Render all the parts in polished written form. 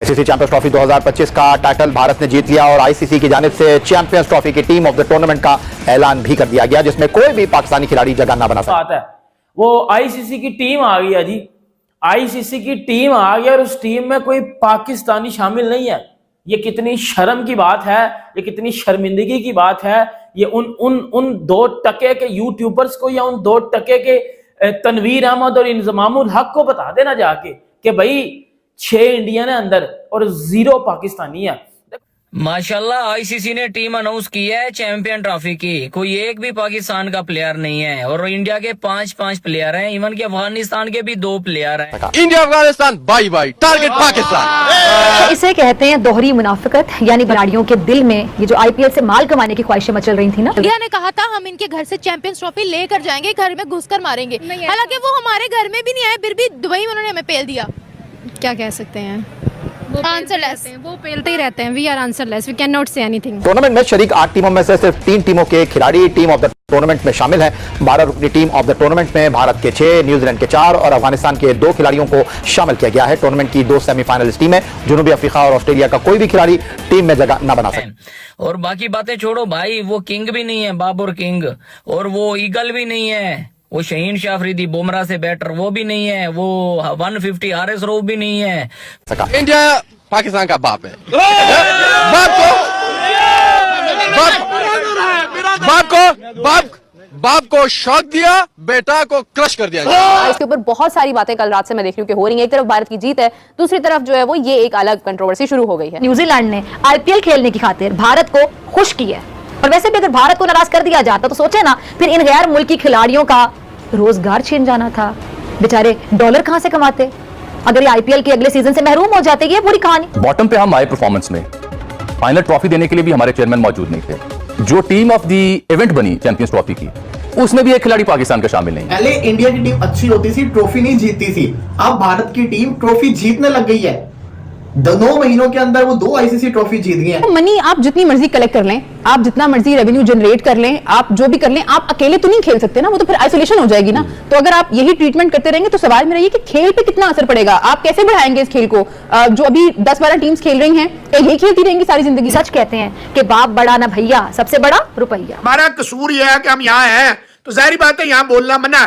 ICC champions trophy 2025 का title Bharat ने जीत लिया और आईसीसी की जानिब से चैंपियंस ट्रॉफी की टीम ऑफ द टूर्नामेंट का ऐलान भी कर दिया गया, जिसमें कोई भी पाकिस्तानी खिलाड़ी जगह ना बना सकता। वो आईसीसी की टीम आ गई है जी, आईसीसी की टीम आ गई और उस टीम में कोई पाकिस्तानी शामिल नहीं है। ये कितनी शर्म की बात है, ये कितनी शर्मिंदगी की बात है। ये उन 2% के यूट्यूबर्स को या उन 2% के तनवीर अहमद और इंजमामुल हक को बता देना जाके कि भाई 6 इंडियन है अंदर और 0 पाकिस्तानी है। माशाल्लाह आईसीसी ने टीम अनाउंस की है चैंपियन ट्रॉफी की। कोई एक भी पाकिस्तान का प्लेयर नहीं है और इंडिया के 5 प्लेयर हैं, इवन के अफगानिस्तान के भी 2 प्लेयर हैं। India Afghanistan by by, target Pakistan. इसे कहते हैं दोहरी मुनाफिकत, यानी खिलाड़ियों के दिल में ये जो आईपीएल से माल कमाने की ख्वाहिशें मचल रही थी ना। इंडिया ने कहा था हम इनके घर से चैंपियंस ट्रॉफी लेकर जाएंगे, घर में घुसकर मारेंगे। हालांकि वो हमारे घर में भी नहीं आए, फिर भी दुबई में उन्होंने हमें पेल दिया। क्या कह सकते हैं, आंसरलेस, वो पेलते ही रहते हैं। We are answerless, we can not say anything. Tournament में शरीक 8 टीमों में से सिर्फ 3 टीमों के खिलाड़ी टीम ऑफ द टूर्नामेंट में शामिल हैं। 12 रुकनी टीम ऑफ द टूर्नामेंट में भारत के 6, न्यूजीलैंड के 4 और अफगानिस्तान के 2 खिलाड़ियों को शामिल किया गया है। टूर्नामेंट की 2 सेमीफाइनलिस्ट टीमें, जनूबी अफ्रीका और ऑस्ट्रेलिया का कोई भी खिलाड़ी टीम में जगह न बना सके। और बाकी बातें छोड़ो भाई, वो किंग भी नहीं है बाबर किंग, और वो ईगल भी नहीं है, वो शहीन शाह अफरीदी बुमराह से बेटर वो भी नहीं है, वो 150 आरएस रो भी नहीं है। इंडिया पाकिस्तान का बाप है। बाप को शॉक दिया, बेटा को क्रश कर दिया। इसके ऊपर बहुत सारी बातें कल रात से मैं देख रही हूँ कि हो रही हैं। एक तरफ भारत की जीत है, दूसरी तरफ जो है वो ये एक अलग कंट्रोवर्सी शुरू हो गई है। न्यूजीलैंड ने आईपीएल खेलने की खातिर भारत को खुश किया है, और वैसे भी अगर भारत को नाराज कर दिया जाता तो सोचे ना, फिर इन गैर मुल्की खिलाड़ियों का रोजगार छीन जाना था। बेचारे डॉलर कहां से कमाते अगर ये आईपीएल के अगले सीजन से महरूम हो जाते। ये पूरी कहानी। बॉटम पे हम आए परफॉर्मेंस में, फाइनल ट्रॉफी देने के लिए भी हमारे चेयरमैन मौजूद नहीं थे। जो टीम ऑफ द इवेंट बनी चैंपियंस ट्रॉफी की, उसमें भी एक खिलाड़ी पाकिस्तान का शामिल नहीं। पहले इंडिया की टीम अच्छी होती थी, ट्रॉफी नहीं जीतती थी। अब भारत की टीम ट्रॉफी जीतने लग गई है। 9 महीनों के अंदर वो 2 आईसीसी ट्रॉफी जीत गए हैं। मनी आप जितनी मर्जी कलेक्ट कर लें, आप जितना मर्जी रेवेन्यू जनरेट कर लें, आप जो भी कर लें, आप अकेले तो नहीं खेल सकते ना, वो तो फिर आइसोलेशन हो जाएगी ना। तो अगर आप यही ट्रीटमेंट करते रहेंगे तो सवाल मेरा ये कि खेल पे कितना असर पड़ेगा, आप कैसे बढ़ाएंगे इस खेल को। जो अभी 10-12 टीम्स खेल रही हैं, क्या यही खेलती रहेंगी सारी जिंदगी? सच कहते हैं कि बाप बड़ा ना भैया, सबसे बड़ा रुपया। हमारा कसूर यह है कि हम यहाँ हैं तो जाहिर बात है यहाँ बोलना मना,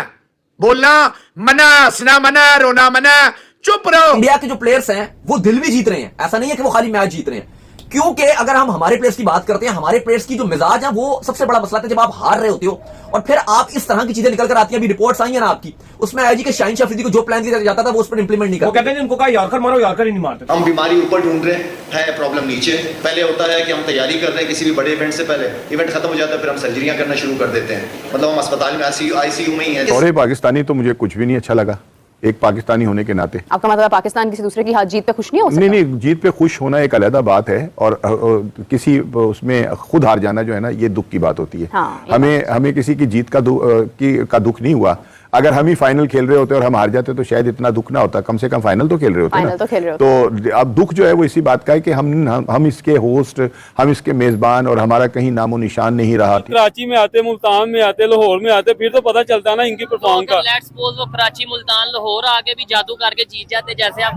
हंसना मना, रोना मना, चुप रहो। इंडिया के जो प्लेयर्स हैं वो दिल भी जीत रहे हैं, ऐसा नहीं है कि वो खाली मैच जीत रहे हैं। क्योंकि अगर हम हमारे प्लेयर्स की बात करते हैं, हमारे प्लेयर्स की जो मिजाज है वो सबसे बड़ा मसला है। जब आप हार रहे होते हो और फिर आप इस तरह की चीजें निकल कर आती हैं, अभी रिपोर्ट्स आई है ना आपकी, उसमें आई जी के शाहीन शाह अफरीदी को जो प्लान दिया जाता था वो उस पर इंप्लीमेंट नहीं करते। वो कहते हैं उनको कहा यॉर्कर मारो, यॉर्कर ही नहीं मारते। हम बीमारी ऊपर ढूंढ रहे हैं, प्रॉब्लम नीचे। पहले होता है कि हम तैयारी कर रहे हैं किसी भी बड़े इवेंट से पहले, इवेंट खत्म हो जाता है फिर हम सर्जरियां करना शुरू कर देते हैं। मतलब हम अस्पताल में आईसीयू में ही हैं। और पाकिस्तानी तो मुझे कुछ भी नहीं अच्छा लगा, एक पाकिस्तानी होने के नाते। आपका मतलब पाकिस्तान किसी दूसरे की जीत पे खुश नहीं हो सकता? नहीं, जीत पे खुश होना एक अलग बात है, और किसी उसमें खुद हार जाना जो है ना, ये दुख की बात होती है। हाँ, हमें किसी की जीत का दुख नहीं हुआ। अगर हम ही फाइनल खेल रहे होते और हम हार जाते तो शायद इतना दुख ना होता। कम से कम फाइनल तो खेल रहे होते ना। तो अब दुख जो है वो इसी बात का है कि हम इसके होस्ट, हम इसके मेजबान, और हमारा कहीं नामो निशान नहीं रहा। कराची में आते, मुल्तान में आते, लाहौर में आते, फिर तो पता चलता ना इनकी परफॉर्म का। लेट्स सपोज वो कराची, मुल्तान, लाहौर आके भी जादू करके जीत जाते, जैसे आप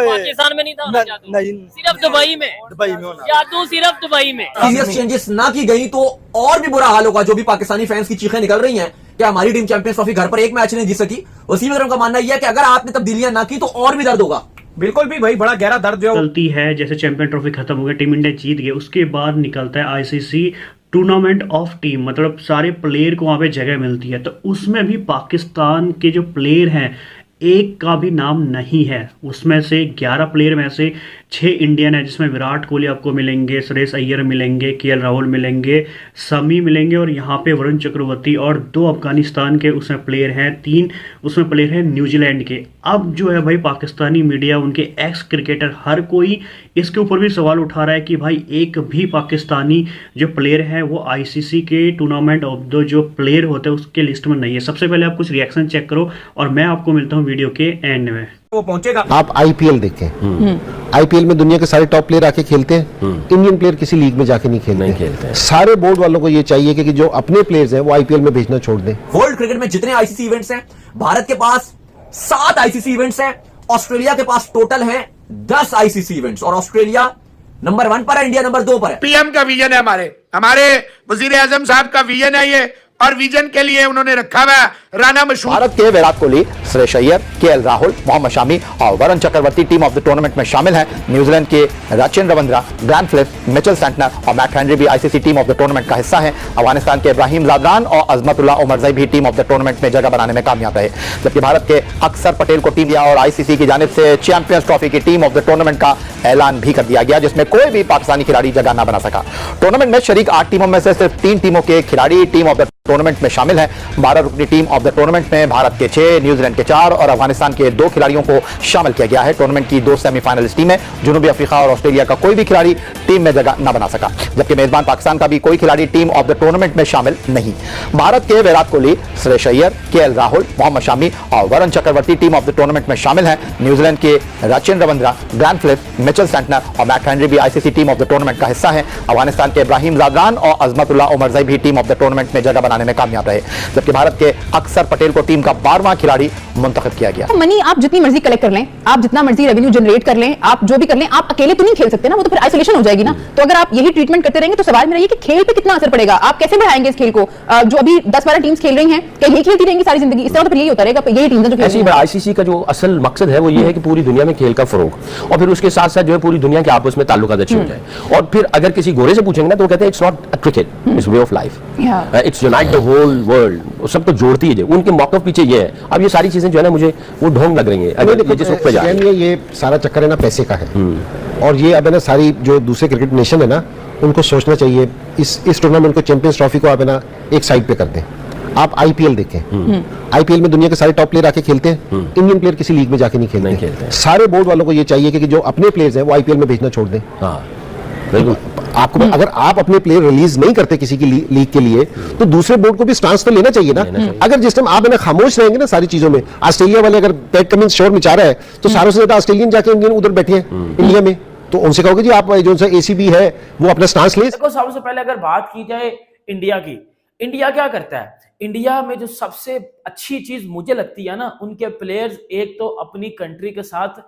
पाकिस्तान में नहीं था जादू, सिर्फ दुबई में जादू, सिर्फ दुबई में। सीरियस चेंजेस ना की गई तो और भी बुरा हाल होगा। जो भी पाकिस्तानी फैंस की चीखें निकल रही हैं कि हमारी टीम चैंपियंस ट्रॉफी घर पर एक मैच नहीं जीत सकी, वसीम अकरम का मानना यह है कि अगर आपने तब्दीलियां ना की तो और भी दर्द होगा। बिल्कुल भी भाई, बड़ा गहरा दर्द जो चलती है। जैसे चैंपियन ट्रॉफी खत्म हो गया, टीम इंडिया जीत गई, उसके बाद निकलता है आईसीसी टूर्नामेंट ऑफ टीम, मतलब सारे प्लेयर को वहां पे जगह मिलती है। तो उसमें भी पाकिस्तान के जो प्लेयर हैं एक का भी नाम नहीं है। उसमें से 11 प्लेयर में से 6 इंडियन है, जिसमें विराट कोहली आपको मिलेंगे, श्रेयस अय्यर मिलेंगे, केएल राहुल मिलेंगे, शमी मिलेंगे, और यहाँ पे वरुण चक्रवर्ती, और 2 अफगानिस्तान के उसमें प्लेयर हैं, 3 उसमें प्लेयर हैं न्यूजीलैंड के। अब जो है भाई पाकिस्तानी मीडिया, उनके एक्स क्रिकेटर, हर कोई इसके ऊपर भी सवाल उठा रहा है कि भाई एक भी पाकिस्तानी जो प्लेयर है वो आईसीसी के टूर्नामेंट ऑफ द जो प्लेयर होते हैं उसके लिस्ट में नहीं है। सबसे पहले आप कुछ रिएक्शन चेक करो और मैं आपको मिलता हूँ वीडियो के एंड में। वो पहुंचेगा। आप आईपीएल देखें, आईपीएल में दुनिया के सारे टॉप प्लेयर आके खेलते हैं। इंडियन प्लेयर किसी लीग में जाके नहीं खेलते। सारे बोर्ड वालों को ये चाहिए कि जो अपने प्लेयर्स हैं वो आईपीएल में भेजना छोड़ दें। वर्ल्ड क्रिकेट में जितने आईसीसी इवेंट्स हैं, भारत के पास 7 आईसीसी इवेंट्स हैं, ऑस्ट्रेलिया के पास टोटल हैं 10 आईसीसी इवेंट्स और ऑस्ट्रेलिया नंबर 1 पर है, इंडिया नंबर 2 पर है। पीएम का विजन है, हमारे वजीर आजम साहब का विजन है ये, और विजन के लिए उन्होंने रखा हुआ राना मशहूर। भारत के विराट कोहली, श्रेयस अय्यर, केएल राहुल, मोहम्मद शमी और Varun Chakravarthy team of the tournament में शामिल हैं। न्यूजीलैंड के Rachin Ravindra, Grand Philip, Mitchell Santner और मैट हेनरी भी ICC team of the tournament का हिस्सा हैं। अफगानिस्तान के इब्राहिम ज़ादरान और अजमतुल्लाह उमरज़ई भी टीम ऑफ द टूर्नामेंट में जगह बनाने में कामयाब रहे, जबकि भारत के अक्सर पटेल को टीम और आईसीसी की जानिब से चैंपियंस ट्रॉफी की टीम ऑफ द टूर्नामेंट का ऐलान भी कर दिया गया, जिसमें कोई भी पाकिस्तानी खिलाड़ी जगह न बना सका। टूर्नामेंट में शरीक 8 टीमों में से सिर्फ 3 टीमों के खिलाड़ी टीम ऑफ द टूर्नामेंट में शामिल हैं। 12 रुकनी टीम ऑफ द टूर्नामेंट में भारत के 6, न्यूजीलैंड के 4 और अफगानिस्तान के 2 खिलाड़ियों को शामिल किया गया है। टूर्नामेंट की 2 सेमीफाइनलिस्ट टीमें, जनूबी अफ्रीका और ऑस्ट्रेलिया का कोई भी खिलाड़ी टीम में जगह न बना सका, जबकि मेजबान पाकिस्तान का भी कोई खिलाड़ी टीम ऑफ द टूर्नामेंट में शामिल नहीं। भारत के विराट कोहली, श्रेयस अय्यर, केएल राहुल, मोहम्मद शमी और Varun Chakravarthy team of the tournament में शामिल हैं। न्यूजीलैंड के Rachin Ravindra, Grand Philip, Mitchell Santner और मैट हेनरी भी ICC team of the tournament का हिस्सा हैं। अफगानिस्तान के इब्राहिम ज़ादरान और अजमतुल्लाह उमरज़ई भी टीम ऑफ द टूर्नामेंट में जगह बनाने में कामयाब रहे, जबकि भारत के अक्सर पटेल को टीम का 12वां खिलाड़ी मुंतखब किया गया। मनी आप जितनी मर्जी कलेक्ट कर लें, आप जितना मर्जी रेवेन्यू जनरेट कर लें, आप जो भी कर लें, आप अकेले तो नहीं खेल सकते ना, वो तो फिर आइसोलेशन हो जाएगी ना। तो अगर आप यही ट्रीटमेंट करते रहेंगे तो सवाल मेरा ये कि खेल पे कितना असर पड़ेगा, आप कैसे बढ़ाएंगे इस खेल को? जो अभी 10-12 टीम्स खेल रही हैं, क्या यही खेलती रहेंगी सारी जिंदगी? इस तरह तो फिर यही होता रहेगा, यही टीम्स जो ऐसी आईसीसी का जो असल मकसद है वो ये है कि पूरी दुनिया में खेल का फरोग, और फिर उसके साथ साथ जो है पूरी दुनिया के आपस में ताल्लुकात अच्छे हो जाए। और फिर अगर किसी गोरे से पूछेंगे ना तो वो कहते हैं it's not a cricket, it's way of life, it's unite the whole world, सबको जोड़ती है। उनके मौक़िफ़ पीछे ये है। अब ये सारी चीजें जो है ना मुझे वो ढोंग लग रही है अगर ये जिस वक्त पे जा रही है। ये सारा चक्कर है ना पैसे का है, और ये अब है ना सारी जो दूसरे क्रिकेट नेशन है ना उनको सोचना चाहिए, इस टूर्नामेंट को, चैंपियंस ट्रॉफी को आप है ना एक साइड पे कर दें। आप आईपीएल देखें, आईपीएल में दुनिया के सारे टॉप प्लेयर आके खेलते हैं, इंडियन प्लेयर किसी लीग में जाके नहीं खेलते। सारे बोर्ड वालों को ये चाहिए कि जो अपने प्लेयर्स हैं वो आईपीएल में भेजना छोड़ दें। बिल्कुल, आपको अगर आप अपने प्लेयर रिलीज नहीं करते किसी की लीग के लिए तो दूसरे बोर्ड को भी स्टांस तो लेना चाहिए ना। अगर जिस टाइम आप है ना खामोश रहेंगे ना सारी चीजों में, ऑस्ट्रेलिया वाले अगर पैट कमिंस शोर मचा रहा है तो सारों से ज्यादा ऑस्ट्रेलियन जाके इंडियन उधर बैठे हैं इंडिया में, तो उनसे कहोगे जी आप जो सा एसीबी है वो अपना स्टांस ले। देखो, सबसे पहले अगर बात की जाए इंडिया की, इंडिया क्या करता है? इंडिया में जो सबसे अच्छी चीज मुझे लगती है ना, उनके प्लेयर्स एक तो अपनी कंट्री के साथ,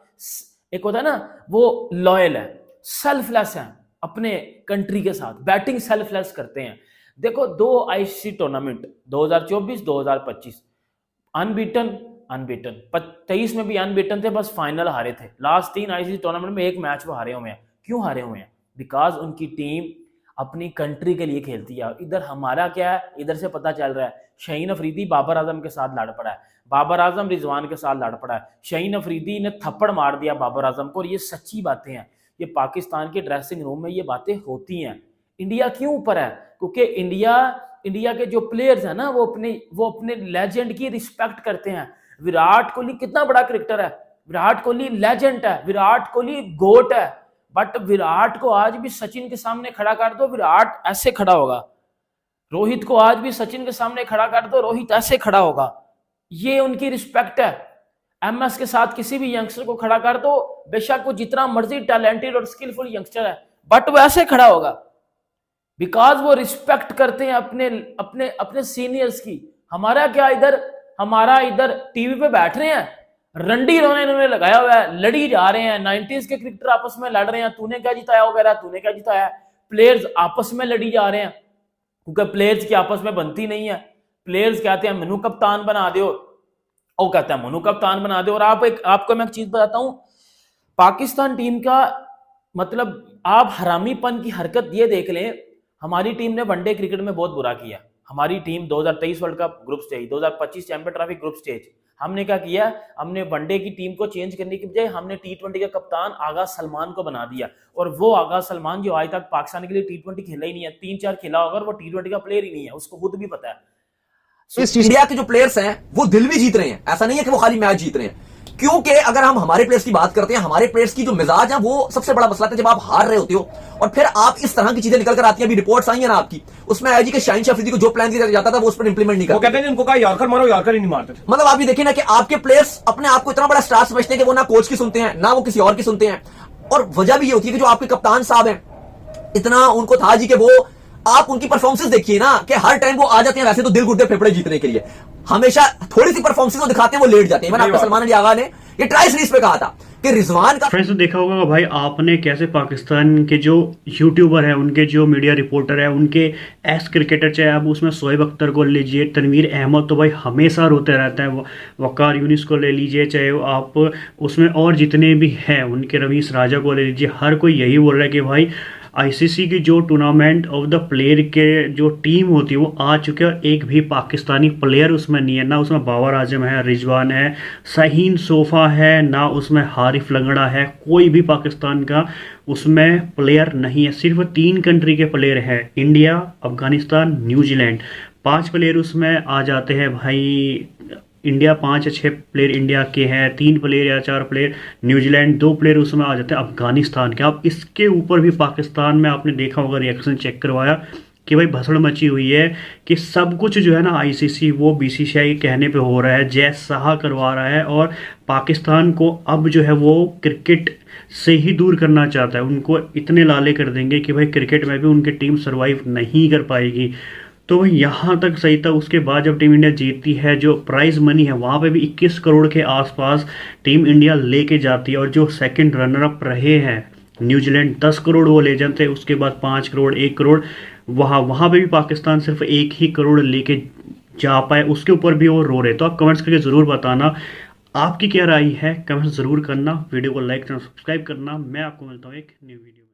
एक होता है ना वो लॉयल है, सेल्फलेस है, अपने कंट्री के साथ बैटिंग सेल्फलेस करते हैं। देखो 2 आईसीसी टूर्नामेंट 2024, 2025 अनबीटन 23 में भी अनबीटन थे, बस फाइनल हारे थे। लास्ट 3 आईसीसी टूर्नामेंट में एक मैच वो हारे हुए हैं। क्यों हारे हुए हैं? बिकॉज उनकी टीम अपनी कंट्री के लिए खेलती है। इधर हमारा क्या है, इधर से पता चल रहा है शाहीन अफरीदी बाबर आजम के साथ लड़ पड़ा है, बाबर आजम रिजवान के साथ लड़ पड़ा है, शाहीन अफरीदी ने थप्पड़ मार दिया बाबर आजम को, और ये सच्ची बातें हैं। ये पाकिस्तान के ड्रेसिंग रूम में ये बातें होती हैं। इंडिया क्यों ऊपर है? क्योंकि इंडिया के जो प्लेयर्स हैं ना वो अपने लेजेंड की रिस्पेक्ट करते हैं। विराट कोहली कितना बड़ा क्रिकेटर है, विराट कोहली लेजेंड है, विराट कोहली गोट है, बट विराट को आज भी सचिन के सामने खड़ा कर दो, विराट ऐसे खड़ा होगा। रोहित को आज भी सचिन के सामने खड़ा कर दो, रोहित ऐसे खड़ा होगा। ये उनकी रिस्पेक्ट है। एमएस के साथ किसी भी यंगस्टर को खड़ा कर दो, बेशक वो जितना मर्जी टैलेंटेड और स्किलफुल यंगस्टर है, बट वो ऐसे खड़ा होगा, बिकॉज वो रिस्पेक्ट करते हैं अपने सीनियर्स की। हमारा इधर टीवी पे बैठ रहे हैं, रंडी इन्होंने लगाया हुआ है, लड़ी जा रहे हैं। 90s के क्रिकेटर आपस में लड़ रहे हैं, तूने क्या जिताया वगैरह, तूने क्या जिताया। प्लेयर्स आपस में लड़ी जा रहे हैं क्योंकि प्लेयर्स की आपस में बनती नहीं है। प्लेयर्स कहते हैं मनु कप्तान बना दो, वो कहता है मनु कप्तान बना दो। और आपको मैं एक चीज बताता हूं, पाकिस्तान टीम का मतलब आप हरामीपन की हरकत ये देख लें, हमारी टीम ने वनडे क्रिकेट में बहुत बुरा किया। हमारी team 2023 world cup group stage, 2025 champion trophy group stage, हमने क्या किया, हमने वनडे की टीम को चेंज करने की बजाय हमने T20 का कप्तान आगा सलमान को बना दिया। और वो आगा सलमान जो आज तक पाकिस्तान के लिए T20 खेला ही नहीं है, 3-4 खेला होगा, वो T20 का प्लेयर ही नहीं है, उसको खुद भी पता है। इस इंडिया के जो प्लेयर्स हैं वो दिल भी जीत रहे हैं, ऐसा नहीं है कि वो खाली मैच जीत रहे हैं। क्योंकि अगर हम हमारे प्लेयर्स की बात करते हैं, हमारे प्लेयर्स की जो मिजाज है वो सबसे बड़ा मसला है। जब आप हार रहे होते हो और फिर आप इस तरह की चीजें निकल कर आती हैं, अभी रिपोर्ट्स आई है ना आपकी, उसमें आया जी कि शाहीन अफरीदी को जो प्लान दिया जाता था वो उस पर इंप्लीमेंट नहीं करते। वो कहते हैं उनको कहा यॉर्कर मारो, यॉर्कर ही नहीं मारते थे। मतलब आप ये देखिए ना कि आपके प्लेयर्स अपने आप को इतना बड़ा स्टार समझते हैं कि वो ना कोच की सुनते हैं ना वो किसी और की सुनते हैं। और वजह भी ये होती है कि जो आपके कप्तान साहब हैं, इतना उनको था जी कि वो, आप उनकी परफॉर्मेंस देखिए ना कि हर टाइम वो आ जाते हैं वैसे तो दिल गुर्दे फेफड़े जीतने के लिए, हमेशा थोड़ी सी परफॉर्मेंस वो दिखाते हैं वो लेट जाते हैं। मैंने आपका सलमान अली आगा ने ये ट्राई सीरीज पे कहा था कि रिजवान का। फ्रेंड्स, देखा होगा भाई आपने कैसे पाकिस्तान के जो यूट्यूबर है, उनके जो मीडिया रिपोर्टर है, उनके एस क्रिकेटर, चाहे आप उसमें शोएब अख्तर को लीजिए, तनवीर अहमद तो भाई हमेशा रोते रहता है, वकार यूनिस को ले लीजिए, चाहे आप उसमें और जितने भी हैं उनके, रवीश राजा को ले लीजिए, हर कोई यही बोल रहा है कि भाई आईसीसी की जो टूर्नामेंट ऑफ द प्लेयर के जो टीम होती है वो आ चुके हैं, एक भी पाकिस्तानी प्लेयर उसमें नहीं है, ना उसमें बाबर आजम है, रिजवान है, शाहीन सोफा है, ना उसमें हारिफ लंगड़ा है, कोई भी पाकिस्तान का उसमें प्लेयर नहीं है। सिर्फ 3 कंट्री के प्लेयर हैं, इंडिया, अफगानिस्तान, न्यूजीलैंड। 5 प्लेयर उसमें आ जाते हैं भाई, इंडिया 5 या 6 प्लेयर इंडिया के हैं, 3 प्लेयर या 4 प्लेयर न्यूजीलैंड, 2 प्लेयर उसमें आ जाते हैं अफगानिस्तान के। अब इसके ऊपर भी पाकिस्तान में आपने देखा होगा, रिएक्शन चेक करवाया कि भाई भसड़ मची हुई है कि सब कुछ जो है ना आईसीसी वो बीसीसीआई के कहने पे हो रहा है, जय शाह करवा रहा है, और पाकिस्तान को अब जो है वो क्रिकेट से ही दूर करना चाहता है। उनको इतने लाले कर देंगे कि भाई क्रिकेट में भी उनकी टीम सर्वाइव नहीं कर पाएगी। तो यहाँ तक सही था। उसके बाद जब टीम इंडिया जीतती है, जो प्राइज मनी है वहाँ पे भी 21 करोड़ के आसपास टीम इंडिया लेके जाती है, और जो सेकंड रनर अप रहे हैं न्यूजीलैंड 10 करोड़ वो ले जाते हैं, उसके बाद 5 करोड़ 1 करोड़ वहाँ पे भी पाकिस्तान सिर्फ 1 ही करोड़ लेके जा पाए, उसके ऊपर भी वो रो रहे। तो आप कमेंट्स करके ज़रूर बताना आपकी क्या राय है, कमेंट्स ज़रूर करना, वीडियो को लाइक करना, सब्सक्राइब करना। मैं आपको मिलता हूँ एक न्यू वीडियो।